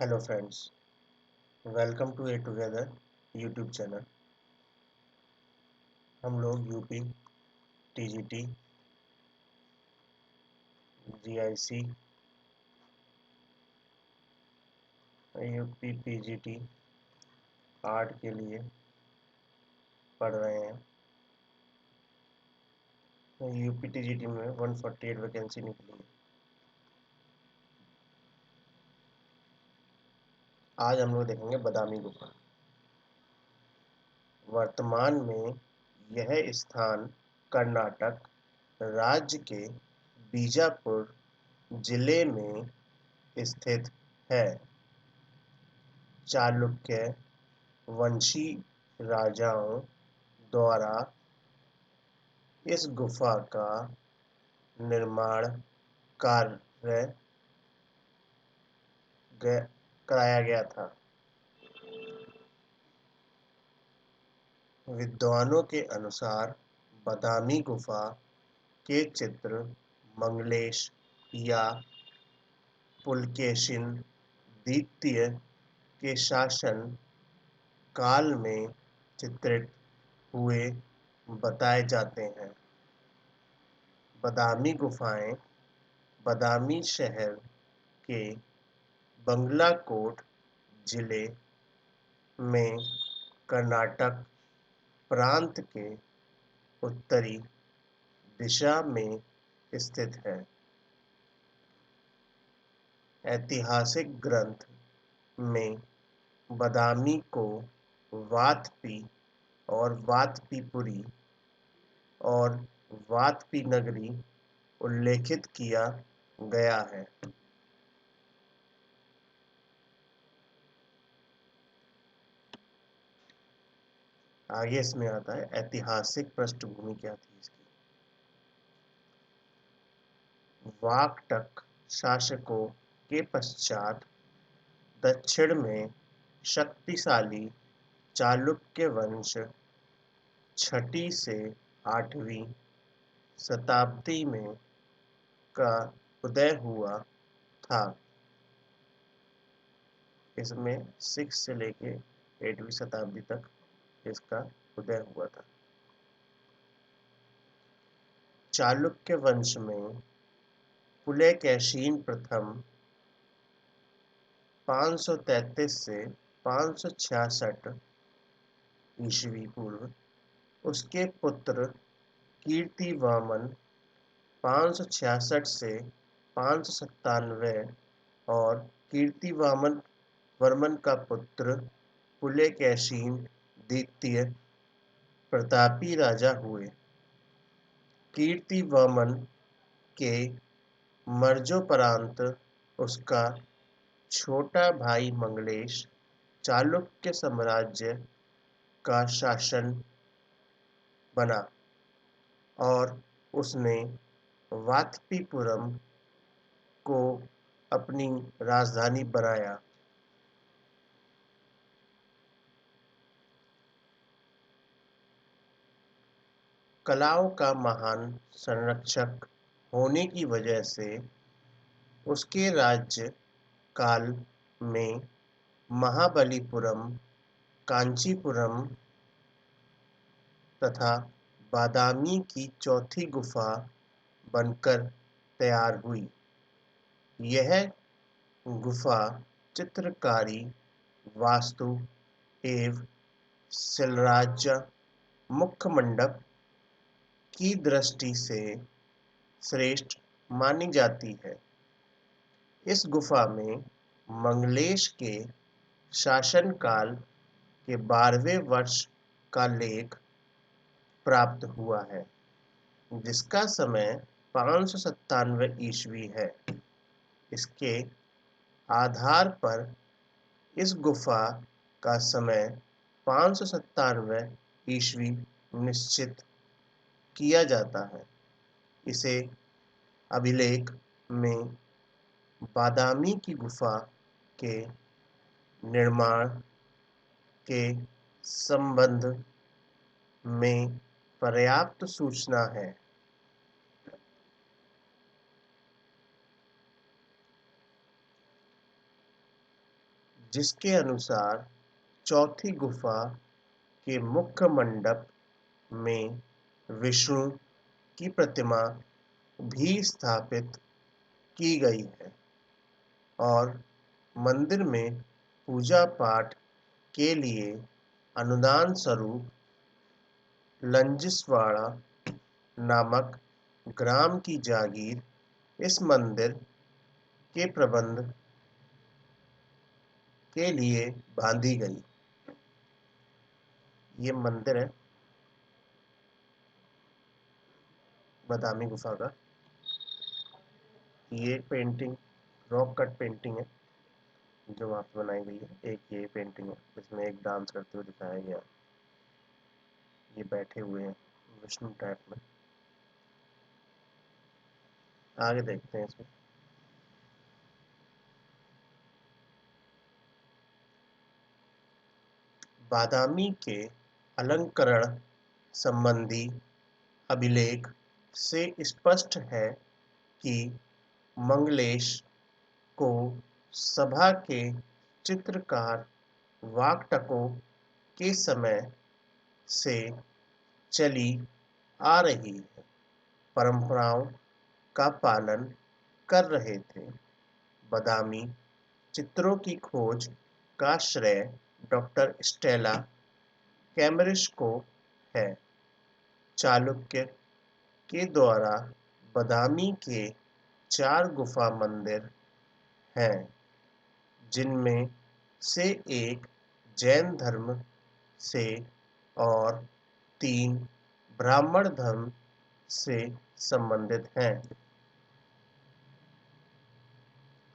Hello friends, welcome to a together YouTube channel. हम लोग UP, TGT, GIC, UP PGT art के लिए पढ़ रहे हैं। यूपी टीजीटी में 148 वैकेंसी निकली है। आज हम लोग देखेंगे बादामी गुफा। वर्तमान में यह स्थान कर्नाटक राज्य के बीजापुर जिले में स्थित है। चालुक्य वंशी राजाओं द्वारा इस गुफा का निर्माण कार्य कराया गया था। विद्वानों के अनुसार बादामी गुफा के चित्र मंगलेश या पुलकेशिन द्वितीय के शासन काल में चित्रित हुए बताए जाते हैं। बादामी गुफाएं बादामी शहर के बागलकोट जिले में कर्नाटक प्रांत के उत्तरी दिशा में स्थित है। ऐतिहासिक ग्रंथ में बादामी को वातपी और वातपीपुरी और वातपी नगरी उल्लेखित किया गया है। आगे इसमें आता है ऐतिहासिक पृष्ठभूमि क्या थी इसकी। वाकटक शासकों के पश्चात दक्षिण में शक्तिशाली चालुक्य वंश 6ठी से 8वीं शताब्दी में का उदय हुआ था। इसमें 6 से लेके 8वीं शताब्दी तक इसका उदय हुआ था। चालुक्य वंश में पुलकेशिन प्रथम 533 से 566 ईस्वी पूर्व, उसके पुत्र कीर्तिवर्मन 566 से 597 और कीर्तिवर्मन का पुत्र पुलकेशिन द्वितीय प्रतापी राजा हुए। कीर्तिवर्मन के मर्जोपरांत उसका छोटा भाई मंगलेश चालुक्य साम्राज्य का शासक बना और उसने वातपीपुरम को अपनी राजधानी बनाया। कलाओं का महान संरक्षक होने की वजह से उसके राज्य काल में महाबलीपुरम, कांचीपुरम तथा बादामी की चौथी गुफा बनकर तैयार हुई। यह गुफा चित्रकारी, वास्तु एवं शिलाज्य मुख्य मंडप की दृष्टि से श्रेष्ठ मानी जाती है। इस गुफा में मंगलेश के शासनकाल के 12वें वर्ष का लेख प्राप्त हुआ है, जिसका समय 597 ईस्वी है। इसके आधार पर इस गुफा का समय 597 ईस्वी निश्चित किया जाता है। इसे अभिलेख में बादामी की गुफा के निर्माण के संबंध में पर्याप्त सूचना है। जिसके अनुसार चौथी गुफा के मुख्य मंडप में विष्णु की प्रतिमा भी स्थापित की गई है और मंदिर में पूजा पाठ के लिए अनुदान स्वरूप लंजिसवाड़ा नामक ग्राम की जागीर इस मंदिर के प्रबंध के लिए बांधी गई। ये मंदिर है बादामी गुफा का। ये एक पेंटिंग रॉक कट पेंटिंग है जो वहाँ पे बनाई गई है। एक ये पेंटिंग है जिसमें एक डांस करते हुए दिखाया गया। ये बैठे हुए हैं विष्णु टाइप में। आगे देखते हैं इसमें। बादामी के अलंकरण संबंधी अभिलेख से स्पष्ट है कि मंगलेश को सभा के चित्रकार वाकटकों के समय से चली आ रही है परंपराओं का पालन कर रहे थे। बादामी चित्रों की खोज का श्रेय डॉक्टर स्टेला कैमरिश को है। चालुक्य के द्वारा बादामी के 4 गुफा मंदिर हैं जिनमें से एक जैन धर्म से और 3 ब्राह्मण धर्म से संबंधित हैं।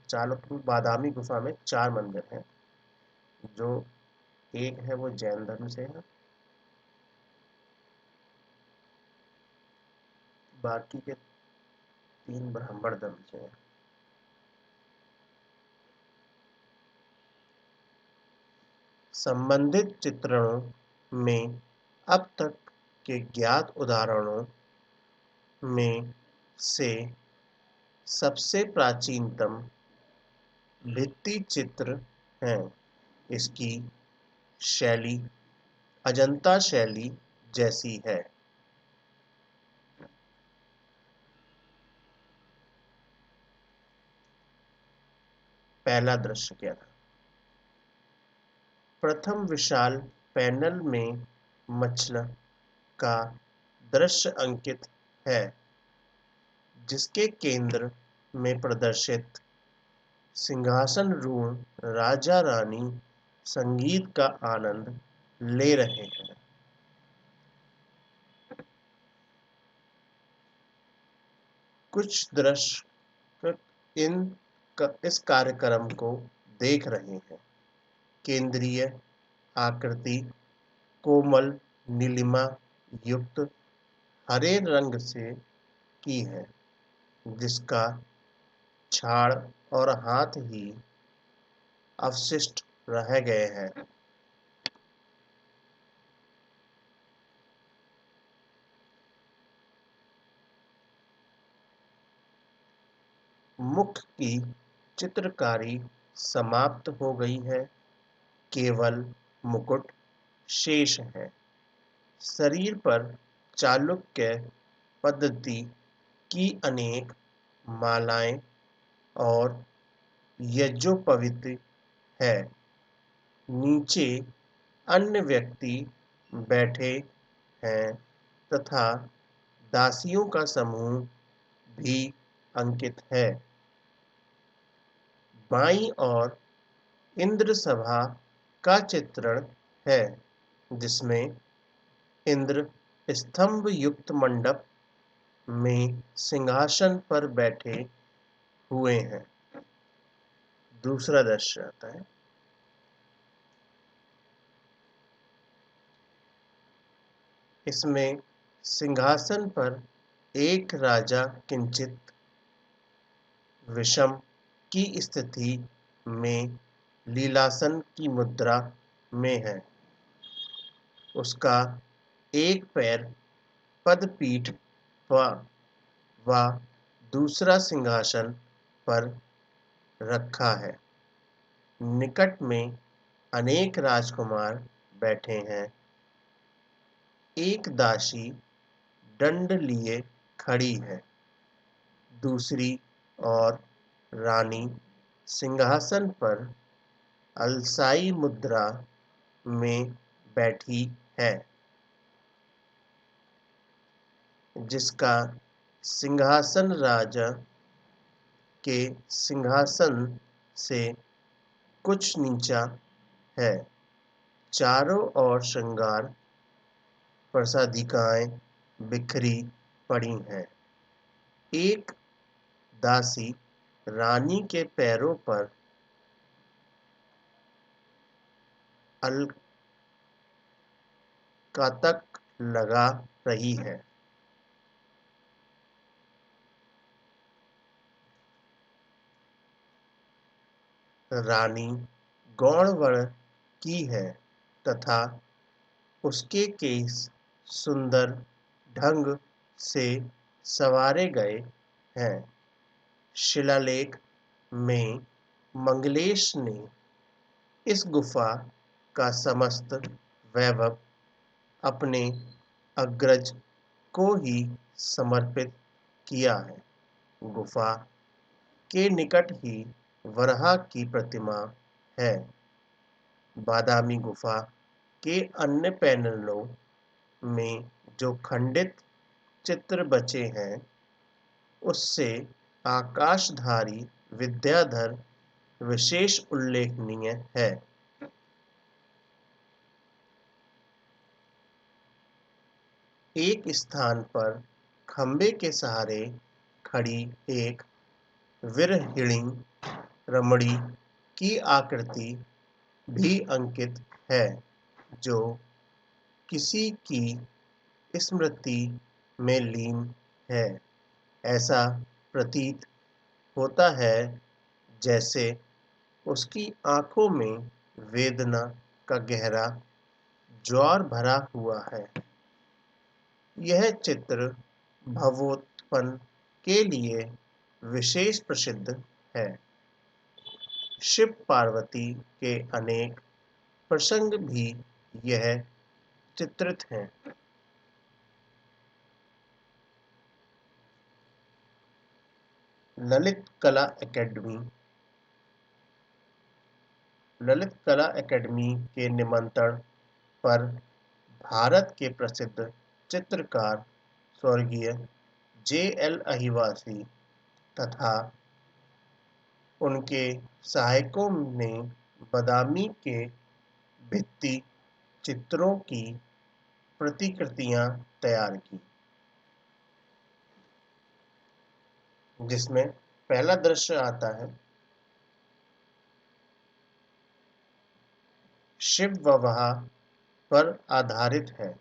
चालुक्य बादामी गुफा में 4 मंदिर हैं, जो एक है वो जैन धर्म से है, बाकी के 3 ब्राह्मण धर्म से हैं। संबंधित चित्रणों में अब तक के ज्ञात उदाहरणों में से सबसे प्राचीनतम भित्ति चित्र हैं। इसकी शैली अजंता शैली जैसी है। पहला दृश्य क्या था? प्रथम विशाल पैनल में मछला का दृश्य अंकित है जिसके केंद्र में प्रदर्शित सिंहासनरूढ़ राजा रानी संगीत का आनंद ले रहे हैं। कुछ दर्शक इस कार्यक्रम को देख रहे हैं। केंद्रीय आकृति कोमल नीलिमा युक्त हरे रंग से की है जिसका छाड़ और हाथ ही अवशिष्ट रह गए हैं। मुख की चित्रकारी समाप्त हो गई है, केवल मुकुट शेष है। शरीर पर चालुक्य पद्धति की अनेक मालाएं और यज्ञोपवीत है। नीचे अन्य व्यक्ति बैठे हैं तथा दासियों का समूह भी अंकित है। बाईं ओर इंद्र सभा का चित्रण है जिसमें इंद्र स्तंभ युक्त मंडप में सिंहासन पर बैठे हुए हैं। दूसरा दृश्य आता है। इसमें सिंहासन पर एक राजा किंचित विषम की स्थिति में लीलासन की मुद्रा में है। उसका एक पैर पदपीठ व दूसरा सिंहासन पर रखा है। निकट में अनेक राजकुमार बैठे हैं। एक दासी दंड लिए खड़ी है, दूसरी ओर रानी सिंहासन पर अलसाई मुद्रा में बैठी है, जिसका सिंहासन राजा के सिंहासन से कुछ नीचा है। चारों ओर श्रृंगार प्रसादिकाएं बिखरी पड़ी हैं। एक दासी रानी के पैरों पर अलकातक लगा रही है। रानी गौण वर्ण की है तथा उसके केस सुंदर ढंग से संवारे गए हैं। शिलालेख में मंगलेश ने इस गुफा का समस्त वैभव अपने अग्रज को ही समर्पित किया है। गुफा के निकट ही वराह की प्रतिमा है। बादामी गुफा के अन्य पैनलों में जो खंडित चित्र बचे हैं, उससे आकाशधारी विद्याधर विशेष उल्लेखनीय है। एक स्थान पर खंबे के सहारे खड़ी एक विरहिणी रमणी की आकृति भी अंकित है, जो किसी की स्मृति में लीन है। ऐसा प्रतीत होता है जैसे उसकी आंखों में वेदना का गहरा ज्वार भरा हुआ है। यह चित्र भवोत्पन्न के लिए विशेष प्रसिद्ध है। शिव पार्वती के अनेक प्रसंग भी यह चित्रित हैं। ललित कला अकेडमी के निमंत्रण पर भारत के प्रसिद्ध चित्रकार स्वर्गीय J.L. अहिवासी तथा उनके सहायकों ने बादामी के भित्ति चित्रों की प्रतिकृतियां तैयार की, जिसमें पहला दृश्य आता है शिव विवाह पर आधारित है।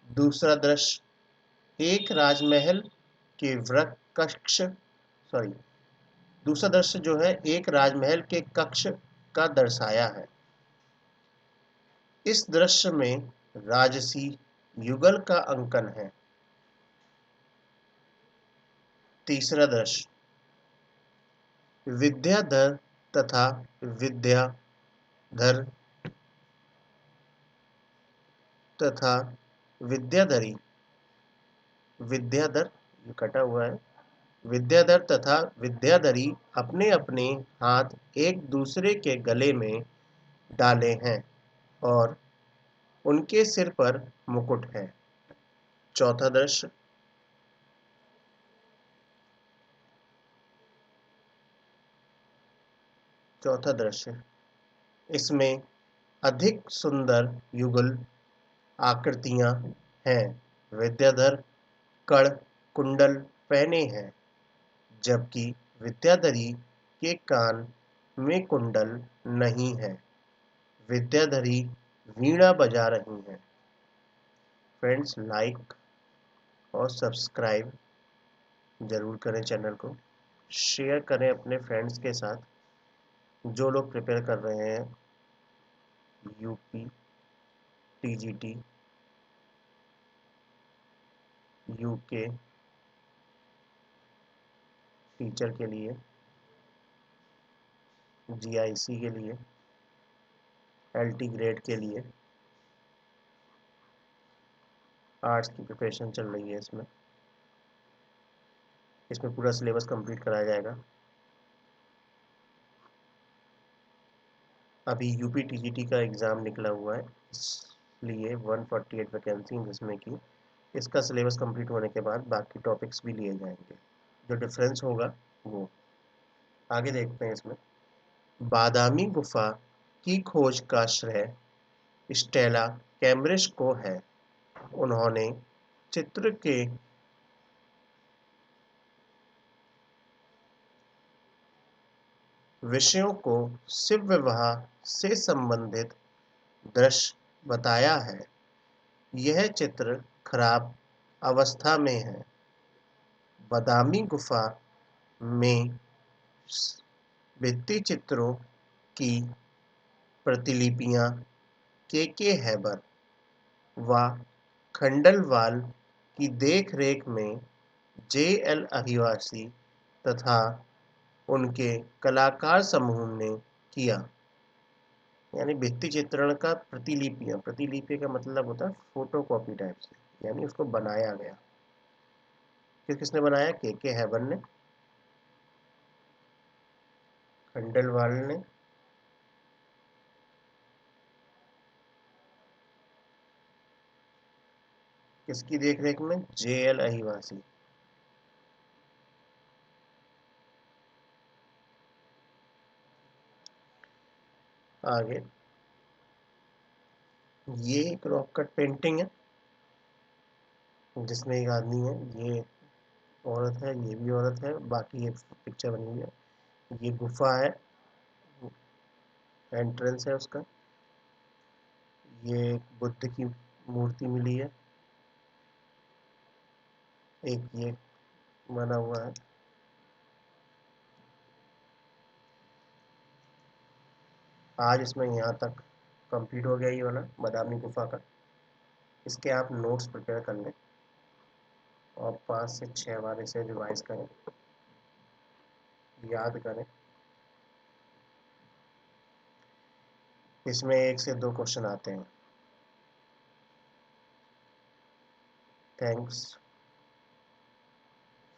दूसरा दृश्य एक राजमहल के दूसरा दृश्य जो है एक राजमहल के कक्ष का दर्शाया है। इस दृश्य में राजसी युगल का अंकन है। तीसरा दृश्य विद्याधर तथा विद्याधर तथा विद्याधरी विद्याधर कटा हुआ है। विद्याधर तथा विद्याधरी अपने अपने हाथ एक दूसरे के गले में डाले हैं और उनके सिर पर मुकुट है। चौथा दृश्य इसमें अधिक सुंदर युगल आकृतियां हैं। विद्याधर कड़ कुंडल पहने हैं, जबकि विद्याधरी के कान में कुंडल नहीं है। विद्याधरी वीणा बजा रही हैं। फ्रेंड्स, लाइक और सब्सक्राइब जरूर करें चैनल को। शेयर करें अपने फ्रेंड्स के साथ जो लोग प्रिपेयर कर रहे हैं यूपी, टीजीटी, यूके टीचर के लिए। GIC के लिए, LT ग्रेड के लिए आर्ट्स की प्रिपरेशन चल रही है। इसमें पूरा सिलेबस कंप्लीट कराया जाएगा। अभी यूपी टीजीटी का एग्ज़ाम निकला हुआ है, इसलिए 148 वैकेंसी, जिसमें कि इसका सिलेबस कंप्लीट होने के बाद बाकी टॉपिक्स भी लिए जाएंगे। जो डिफरेंस होगा वो आगे देखते हैं। इसमें बादामी गुफा की खोज का श्रेय स्टेला कैम्ब्रिज को है। उन्होंने चित्र के विषयों को शिव विवाह से संबंधित दृश्य बताया है। यह चित्र खराब अवस्था में है। बादामी गुफा में भित्ति चित्रों की प्रतिलिपियां के हैबर व खंडलवाल की देखरेख में JL अहिवासी तथा उनके कलाकार समूह ने किया। यानी भित्ति चित्रण का प्रतिलिपि का मतलब होता है फोटो कॉपी टाइप से, यानी उसको बनाया गया। किसने बनाया? के हैबर ने, खंडलवाल ने, किसकी देखरेख में? JL अहिवासी। आगे ये एक रॉक कट पेंटिंग है जिसमें एक आदमी है, ये औरत है, ये भी औरत है, बाकी एक पिक्चर बनी हुई है। ये गुफा है, एंट्रेंस है उसका। ये एक बुद्ध की मूर्ति मिली है, एक ये बना हुआ है। आज इसमें यहाँ तक कंप्लीट हो गया ये वाला बादामी गुफा का। इसके आप नोट्स प्रिपेयर कर लें और 5 से 6 बार इसे रिवाइज करें, याद करें। इसमें 1 से 2 क्वेश्चन आते हैं। थैंक्स।